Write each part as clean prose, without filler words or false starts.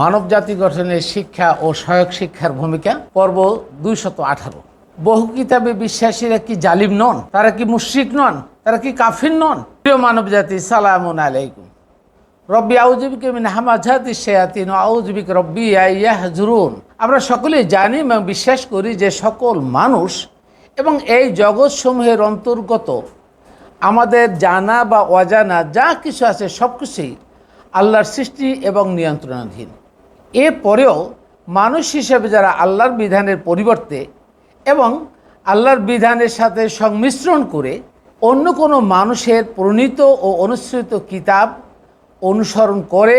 মানব জাতি গঠনের শিক্ষা ও সহায়ক শিক্ষার ভূমিকা পর্ব 218। বহু কিতাবে বিশ্বাসীরা কি জালিম নন? তারা কি মুশরিক নন? তারা কি কাফির নন? প্রিয় মানব জাতি, সালামুন আলাইকুম। রব্বি আউযু বিকা মিন হামাযাতিশ শায়াতিন ওয়া আউযু বিকা রব্বি ইয়াহজুরুন। আমরা সকলেই জানি এবং বিশ্বাস করি যে সকল মানুষ এবং এই জগৎসমূহের অন্তর্গত আমাদের জানা বা অজানা যা কিছু আছে সব কিছুই আল্লাহর সৃষ্টি এবং নিয়ন্ত্রণাধীন। এরপরেও মানুষ হিসেবে যারা আল্লাহর বিধানের পরিবর্তে এবং আল্লাহর বিধানের সাথে সংমিশ্রণ করে অন্য কোনো মানুষের প্রণীত ও অনুসৃত কিতাব অনুসরণ করে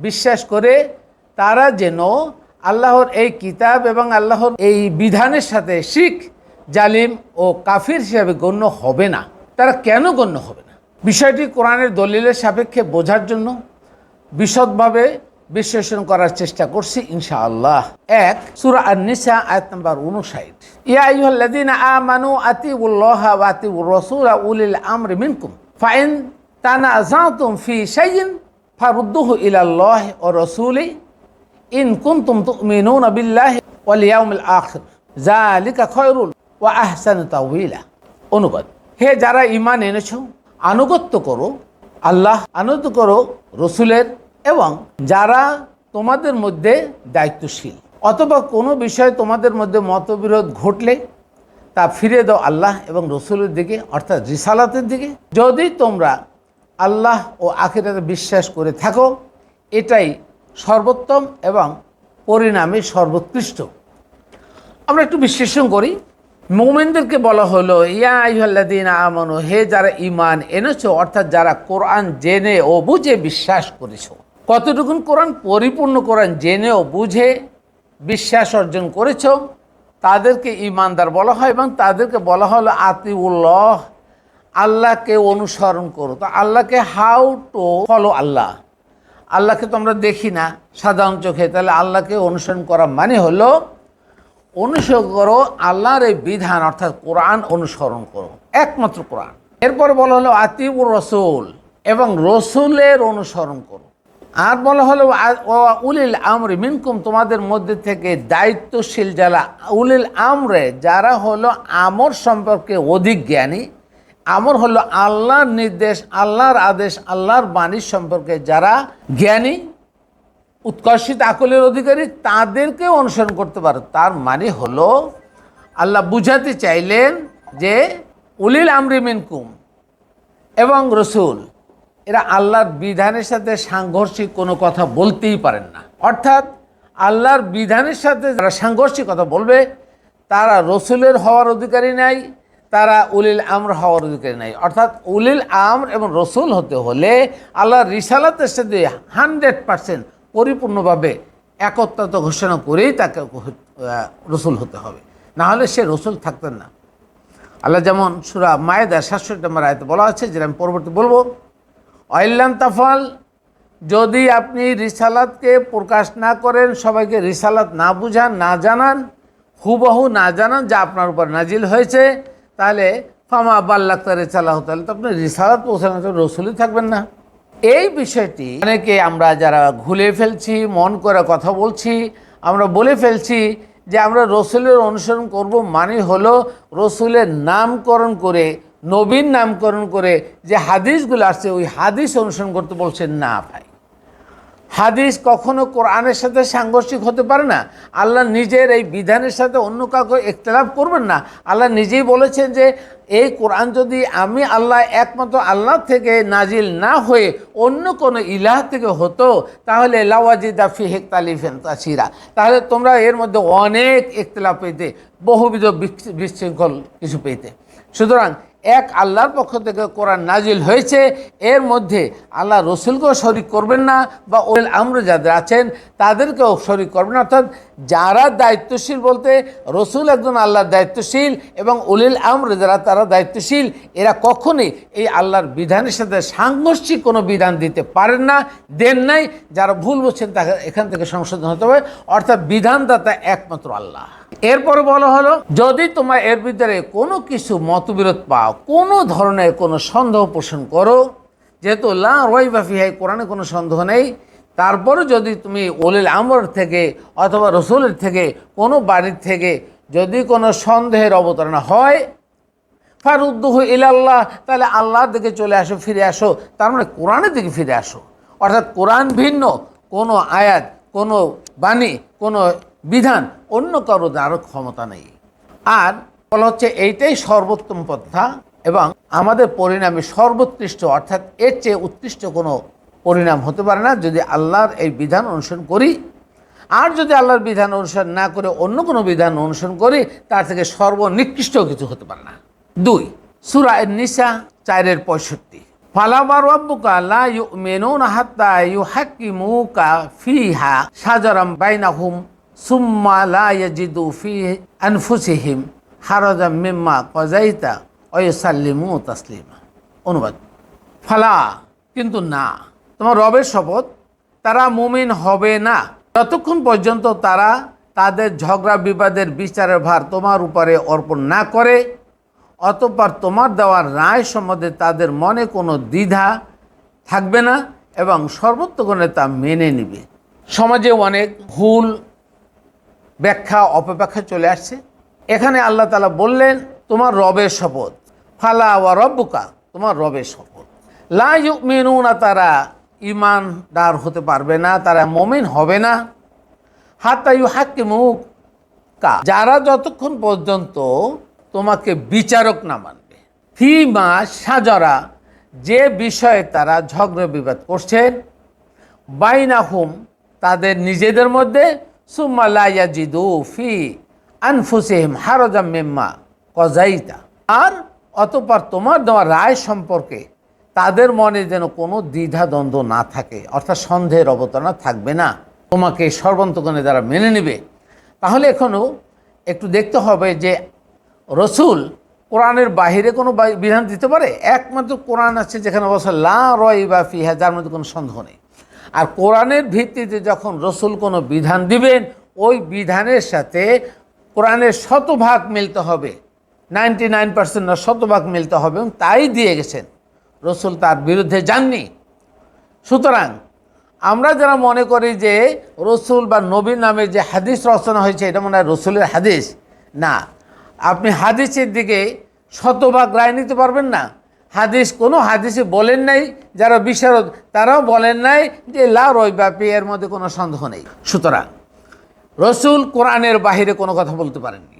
বিশ্বাস করে, তারা যেন আল্লাহর এই কিতাব এবং আল্লাহর এই বিধানের সাথে শিরক, জালিম ও কাফির হিসাবে গণ্য হবে না। তারা কেন গণ্য হবে না? বিষয়টি কোরআনের দলিলের সাপেক্ষে বোঝার জন্য বিশদভাবে বিশ্লেষণ করার চেষ্টা করছি ইনশাআল্লাহ। এক, সূরা আন-নিসা আয়াত নাম্বার 59। ইয়া আইয়ুহাল্লাযীনা আমানু আতিউল্লাহা ওয়া আতিউর রাসূলা উলিল আমরি মিনকুম ফাইন তানাযাতুম ফি শাইইন ফারুদ্দুহু ইলাল্লাহি ওয়া রাসূলি ইন কুনতুম তুমিনুনা বিল্লাহি ওয়াল ইয়াউমিল আখির যালিকা খায়রুল ওয়া আহসানু তাওয়িলা। অনুবাদ: হে যারা ঈমান এনেছো, আনুগত্য করো আল্লাহ, আনুগত্য করো রসুলের, এবং যারা তোমাদের মধ্যে দায়িত্বশীল, অথবা কোনো বিষয়ে তোমাদের মধ্যে মতবিরোধ ঘটলে তা ফিরে দাও আল্লাহ এবং রসুলের দিকে, অর্থাৎ রিসালাতের দিকে। যদি তোমরা আল্লাহ ও আখিরাতে বিশ্বাস করে থাকো, এটাই সর্বোত্তম এবং পরিণামে সর্বোৎকৃষ্ট। আমরা একটু বিশ্লেষণ করি। মুমিনদেরকে বলা হলো ইয়া আইয়ুহাল্লাযীনা আমানু, হে যারা ঈমান এনেছো, অর্থাৎ যারা কোরআন জেনে ও বুঝে বিশ্বাস করেছো। কতটুকুন কোরআন? পরিপূর্ণ কোরআন জেনে ও বুঝে বিশ্বাস অর্জন করেছো, তাদেরকে ঈমানদার বলা হয়। এবং তাদেরকে বলা হলো আতিউল্লাহ, আল্লাহকে অনুসরণ করো। তো আল্লাহকে হাউ টু ফলো আল্লাহ, আল্লাহকে তো আমরা দেখি না সাধারণ চোখে, তাহলে আল্লাহকে অনুসরণ করা মানে হলো অনুসরণ করো আল্লাহর এই বিধান, অর্থাৎ কোরআন অনুসরণ করো, একমাত্র কোরআন। এরপর বলা হলো আতিউর রাসূল, এবং রসুলের অনুসরণ করো। আর বলা হলো উলিল আমরি মিনকুম, তোমাদের মধ্যে থেকে দায়িত্বশীল যারা উলিল আমরে, যারা হলো আমর সম্পর্কে অধিক জ্ঞানী। আমর হলো আল্লাহর নির্দেশ, আল্লাহর আদেশ, আল্লাহর বাণী সম্পর্কে যারা জ্ঞানী, উৎকর্ষিত আকলের অধিকারী, তাদেরকে অনুসরণ করতে পারো। তার মানে হলো আল্লাহ বুঝাতে চাইলেন যে উলিল আমরি মিনকুম এবং রসুল, এরা আল্লাহর বিধানের সাথে সাংঘর্ষিক কোনো কথা বলতেই পারেন না। অর্থাৎ আল্লাহর বিধানের সাথে যারা সাংঘর্ষিক কথা বলবে, তারা রসুলের হওয়ার অধিকারী নাই, তারা উলিল আমর হওয়ার অধিকারী নাই। অর্থাৎ উলিল আমর এবং রসুল হতে হলে আল্লাহর রিসালাতের সাথে 100% পরিপূর্ণভাবে একত্রতা ঘোষণা করেই তাকে রসুল হতে হবে, না হলে সে রসুল থাকতেন না। আল্লাহ যেমন সূরা মায়েদা 67 নম্বর আয়াতে বলা আছে, যেটা আমি পরবর্তী বলবো, অইল্লান তাফাল, যদি আপনি রিসালাতকে প্রকাশ না করেন, সবাইকে রিসালাত না বুঝান, না জানান, হুবহু না জানান যা আপনার উপর নাজিল হয়েছে, তাহলে ফামা বাল্লাগতা রিসালাহ, তাহলে তো আপনি রিসালাত পৌঁছানো রসুলই থাকবেন না। এই বিষয়টি অনেকে আমরা যারা ভুলে ফেলছি, মন করে কথা বলছি, আমরা বলে ফেলছি যে আমরা রসুলের অনুসরণ করব, মানে হলো রসুলের নামকরণ করে, নবীর নামকরণ করে যে হাদিসগুলো আসছে ওই হাদিস অনুসরণ করতে বলছেন। না ভাই, হাদিস কখনো কোরআনের সাথে সাংঘর্ষিক হতে পারে না। আল্লাহ নিজের এই বিধানের সাথে অন্য কাউকে ইখতিলাফ করবেন না। আল্লাহ নিজেই বলেছেন যে এই কোরআন যদি আমি আল্লাহ একমাত্র আল্লাহ থেকে নাজিল না হয়ে অন্য কোনো ইলাহ থেকে হতো, তাহলে লাওয়াজিদা ফিহি ইখতিলাফান কাসীরা, তাহলে তোমরা এর মধ্যে অনেক ইখতিলাফ পেতে, বহুবিধ বিশৃঙ্খল কিছু পেতে। সুতরাং এক আল্লাহর পক্ষ থেকে কোরআন নাজিল হয়েছে, এর মধ্যে আল্লাহ রসুলকেও শরিক করবেন না, বা উলিল আমর যাদের আছেন তাদেরকেও শরিক করবেন না। অর্থাৎ যারা দায়িত্বশীল বলতে রসুল একজন আল্লাহর দায়িত্বশীল, এবং উলিল আমর যারা তারা দায়িত্বশীল, এরা কখনোই এই আল্লাহর বিধানের সাথে সাংঘর্ষিক কোনো বিধান দিতে পারেন না, দেন নাই। যারা ভুল বলছেন তাকে এখান থেকে সংশোধন হতে হবে, অর্থাৎ বিধানদাতা একমাত্র আল্লাহ। এরপরে বলা হলো, যদি তোমরা এর ভিতরে কোনো কিছু মতবিরোধ পাও, কোনো ধরনের কোনো সন্দেহ পোষণ করো, যেহেতু লা রাইবা ফিহি, কোরআনে কোনো সন্দেহ নেই, তারপরে যদি তুমি উলিল আমর থেকে অথবা রসুলের থেকে কোনো বাড়ির থেকে যদি কোনো সন্দেহের অবতারণ হয়, ফারুদ্দুহু ইলাল্লাহ, তাহলে আল্লাহর দিকে চলে আসো, ফিরে আসো। তার মানে কোরআনের দিকে ফিরে আসো। অর্থাৎ কোরআন ভিন্ন কোনো আয়াত, কোনো বাণী, কোনো বিধান অন্য কারো দ্বারা ক্ষমতা নেই। আর বলা হচ্ছে এইটাই সর্বোত্তম পন্থা এবং আমাদের পরিণামে সর্বোৎকৃষ্ট, অর্থাৎ এর চেয়ে উৎকৃষ্ট কোনো পরিণাম হতে পারে না যদি আল্লাহর এই বিধান অনুসরণ করি। আর যদি আল্লাহর বিধান অনুসরণ না করে অন্য কোনো বিধান অনুসরণ করি, তার থেকে সর্বনিকৃষ্ট কিছু হতে পারে না। 2 সূরা আন-নিসা 4-65, ফালামা রাব্বুকা লা ইউমিনুনা হাত্তা ইউহাক্কিমুকা ফিহা শাজারাম বাইনাহুম সুম্মা লা ইয়াজিদু ফি আনফুসিহিম হারাজাম মিম্মা কাযাইতা ওয়া ইউসাল্লিমু তাসলিমা। অনুবাদ, ফালা, কিন্তু না, তোমার রবের শপথ, তারা মুমিন হবে না যতক্ষণ পর্যন্ত তারা তাদের ঝগড়া বিবাদের বিচারের ভার তোমার উপরে অর্পণ না করে, অতঃপর তোমার দেওয়ার রায় সম্বন্ধে তাদের মনে কোনো দ্বিধা থাকবে না এবং সর্বোত্তমে তা মেনে নেবে। সমাজে অনেক ভুল ব্যাখ্যা অপব্যাখ্যা চলে আসছে। এখানে আল্লাহ তাআলা বললেন তোমার রবের শপথ, ফালা ওয়া রব্বুকা, তোমার রবের শপথ, লা ইউমিনুনা, তারা ঈমানদার হতে পারবে না, তারা মুমিন হবে না, হাত্তা ইউহাক্কিমুকা, যারা যতক্ষণ পর্যন্ত তোমাকে বিচারক না মানবে, ফিমা শাজারা, যে বিষয়ে তারা ঝগড়া বিবাদ করছেন, বাইনাহুম, তাদের নিজেদের মধ্যে, সুম্মা লা ইয়াজিদু ফি আনফুসিহিম হারাজাম মিম্মা কাযাইতা, আর অতঃপর তোমার দেওয়া রায় সম্পর্কে তাদের মনে যেন কোনো দ্বিধা দ্বন্দ্ব না থাকে, অর্থাৎ সন্দেহের অবতারণা থাকবে না, তোমাকে সর্বান্তকরণে যারা মেনে নেবে। তাহলে এখনও একটু দেখতে হবে যে রসুল কোরআনের বাহিরে কোনো বিধান দিতে পারে? একমাত্র কোরআন আছে যেখানে বলছে লা রাইবা ফিহা, যার মধ্যে কোনো সন্দেহ নেই। আর কোরআনের ভিত্তিতে যখন রসুল কোনো বিধান দিবেন, ওই বিধানের সাথে কোরআনের শতভাগ মিলতে হবে, 99% না, শতভাগ মিলতে হবে, এবং তাই দিয়ে গেছেন। রসুল তার বিরুদ্ধে যাননি। সুতরাং আমরা যারা মনে করি যে রসুল বা নবীর নামে যে হাদিস রচনা হয়েছে এটা মনে হয় রসুলের হাদিস, না, আপনি হাদিসের দিকে শতভাগ রায় নিতে পারবেন না। হাদিস, কোনো হাদিসে বলেন নাই, যারা বিশারদ তারাও বলেন নাই যে লা রাইবা ফিহি, এর মধ্যে কোনো সন্দেহ নেই। সুতরাং রসুল কোরআনের বাহিরে কোনো কথা বলতে পারেননি।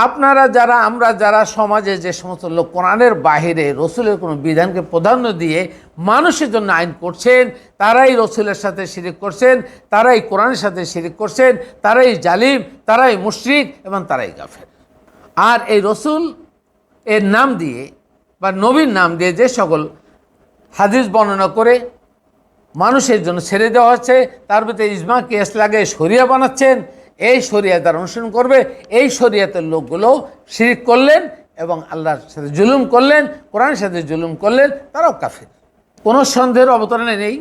আপনারা যারা, আমরা যারা সমাজে যে সমস্ত লোক কোরআনের বাহিরে রসুলের কোনো বিধানকে প্রাধান্য দিয়ে মানুষের জন্য আইন করছেন, তারাই রসুলের সাথে শিরিক করছেন, তারাই কোরআনের সাথে শিরিক করছেন, তারাই জালিম, তারাই মুশরিক এবং তারাই কাফের। আর এই রসুল এর নাম দিয়ে বা নবীর নাম দিয়ে যে সকল হাদিস বর্ণনা করে মানুষের জন্য ছেড়ে দেওয়া হচ্ছে, তার ভিতরে ইজমা কিয়াস লাগে শরিয়া বানাচ্ছেন, এই শরিয়া তারা অনুসরণ করবে। এই শরিয়াতের লোকগুলো শিরিক করলেন এবং আল্লাহর সাথে জুলুম করলেন, কোরআনের সাথে জুলুম করলেন, তারাও কাফের, কোনো সন্দেহের অবতারণে নেই।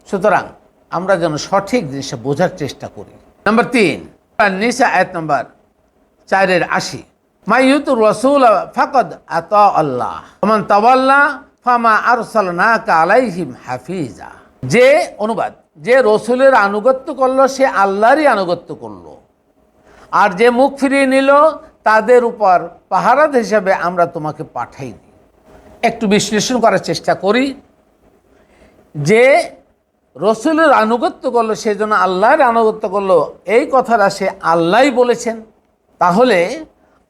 সুতরাং আমরা যেন সঠিক জিনিসটা বোঝার চেষ্টা করি। নাম্বার 3 নিসা আয়াত নাম্বার 4-80, মাইয়ুতুর রাসূল ফাকাদ আতা আল্লাহ ওমান তাওয়াল্লা ফামা আরসালনাকা আলাইহিম হাফিজা। যে, অনুবাদ, যে রসুলের আনুগত্য করলো সে আল্লাহরই আনুগত্য করলো, আর যে মুখ ফিরিয়ে নিল তাদের উপর পাহারাদ হিসাবে আমরা তোমাকে পাঠাই দিই। একটু বিশ্লেষণ করার চেষ্টা করি। যে রসুলের আনুগত্য করলো সেজন্য আল্লাহর আনুগত্য করলো, এই কথাটা সে আল্লাহই বলেছেন। তাহলে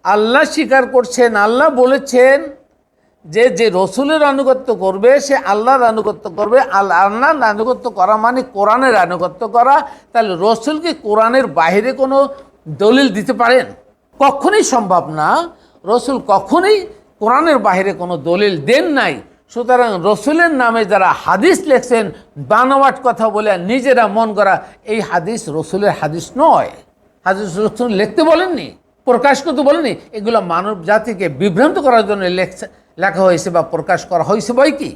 আল্লাহ স্বীকার করছেন, আল্লাহ বলেছেন যে যে রসুলের আনুগত্য করবে সে আল্লাহর আনুগত্য করবে। আল্লাহর আনুগত্য করা মানে কোরআনের আনুগত্য করা। তাহলে রসুলকে কোরআনের বাইরে কোনো দলিল দিতে পারেন? কখনোই সম্ভব না। রসুল কখনোই কোরআনের বাইরে কোনো দলিল দেন নাই। সুতরাং রসুলের নামে যারা হাদিস লেখছেন বানোয়াট কথা বলে নিজেরা মন করা, এই হাদিস রসুলের হাদিস নয়। হাদিস রসুল লিখতে বলেননি, প্রকাশ করতে বলেননি। এগুলো মানব জাতিকে বিভ্রান্ত করার জন্য লেখা হয়েছে বা প্রকাশ করা হয়েছে বই কি।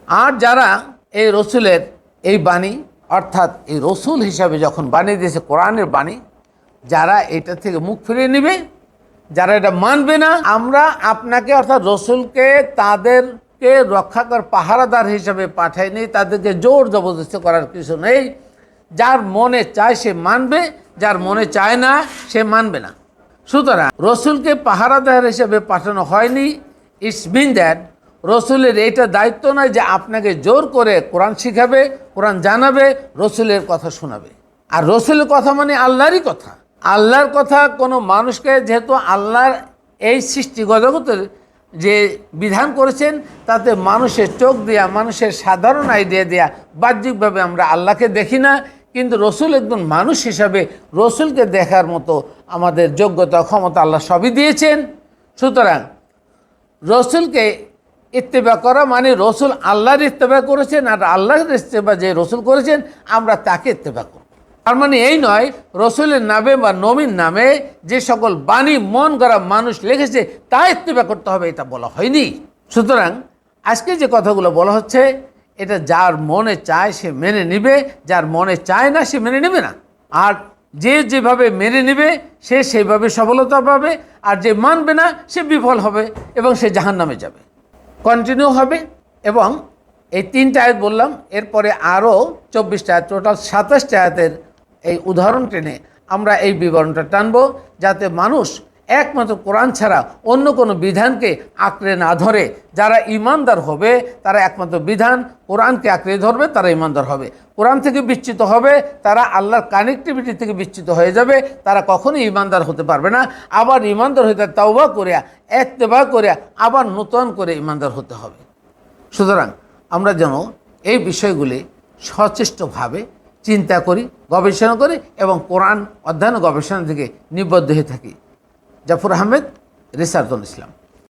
আর যারা এই রসুলের এই বাণী, অর্থাৎ এই রসুল হিসাবে যখন বাণী দিয়েছে কোরআনের বাণী, যারা এটা থেকে মুখ ফিরিয়ে নেবে, যারা এটা মানবে না, আমরা আপনাকে অর্থাৎ রসুলকে তাদের কে রক্ষাকর পাহারাদার হিসেবে পাঠায়নি, তাদেরকে জোর জবরদস্তি করার কিছু নেই। যার মনে চায় সে মানবে, যার মনে চায় না সে মানবে না। সুতরাং রসুলকে পাহারাদার হিসেবে পাঠানো হয়নি। ইটস মিন দ্যাট রসুলের এইটা দায়িত্ব নয় যে আপনাকে জোর করে কোরআন শিখাবে, কোরআন জানাবে, রসুলের কথা শোনাবে। আর রসুলের কথা মানে আল্লাহরই কথা। আল্লাহর কথা কোনো মানুষকে, যেহেতু আল্লাহর এই সৃষ্টি জগতের যে বিধান করেছেন তাতে মানুষের চোখ দেয়া, মানুষের সাধারণ আইডিয়া দেয়া, বাহ্যিকভাবে আমরা আল্লাহকে দেখি না, কিন্তু রসুল একজন মানুষ হিসাবে রসুলকে দেখার মতো আমাদের যোগ্যতা ক্ষমতা আল্লাহ সবই দিয়েছেন। সুতরাং রসুলকে ইত্তেবা করা মানে রসুল আল্লাহর ইত্তেবা করেছেন, আর আল্লাহর ইত্তেবা যে রসুল করেছেন আমরা তাকে ইত্তেবা করব। তার মানে এই নয় রসুলের নামে বা নবীর নামে যে সকল বাণী মন গড়া মানুষ লিখেছে তা ইত্তেবা করতে হবে, এটা বলা হয়নি। সুতরাং আজকে যে কথাগুলো বলা হচ্ছে এটা যার মনে চায় সে মেনে নিবে, যার মনে চায় না সে মেনে নেবে না। আর যে যেভাবে মেনে নেবে সে সেইভাবে সফলতা পাবে, আর যে মানবে না সে বিফল হবে এবং সে জাহান্নামে যাবে, কন্টিনিউ হবে। এবং এই 3টা আয়াত বললাম, এরপরে আরও 24টা আয়াত, টোটাল 27টা আয়াতের এই উদাহরণ টেনে আমরা এই বিবরণটা টানব, যাতে মানুষ একমাত্র কোরআন ছাড়া অন্য কোনো বিধানকে আঁকড়ে না ধরে। যারা ইমানদার হবে তারা একমাত্র বিধান কোরআনকে আঁকড়ে ধরবে, তারা ইমানদার হবে। কোরআন থেকে বিচ্যুত হবে তারা আল্লাহর কানেক্টিভিটি থেকে বিচ্যুত হয়ে যাবে, তারা কখনোই ইমানদার হতে পারবে না। আবার ইমানদার হতে তাওবা করিয়া ইত্তেবা করিয়া আবার নূতন করে ইমানদার হতে হবে। সুতরাং আমরা যেন এই বিষয়গুলি সচেষ্টভাবে চিন্তা করি, গবেষণা করি এবং কোরআন অধ্যয়ন গবেষণা থেকে নিবদ্ধ হয়ে থাকি। Jafar Ahmed, research on Islam.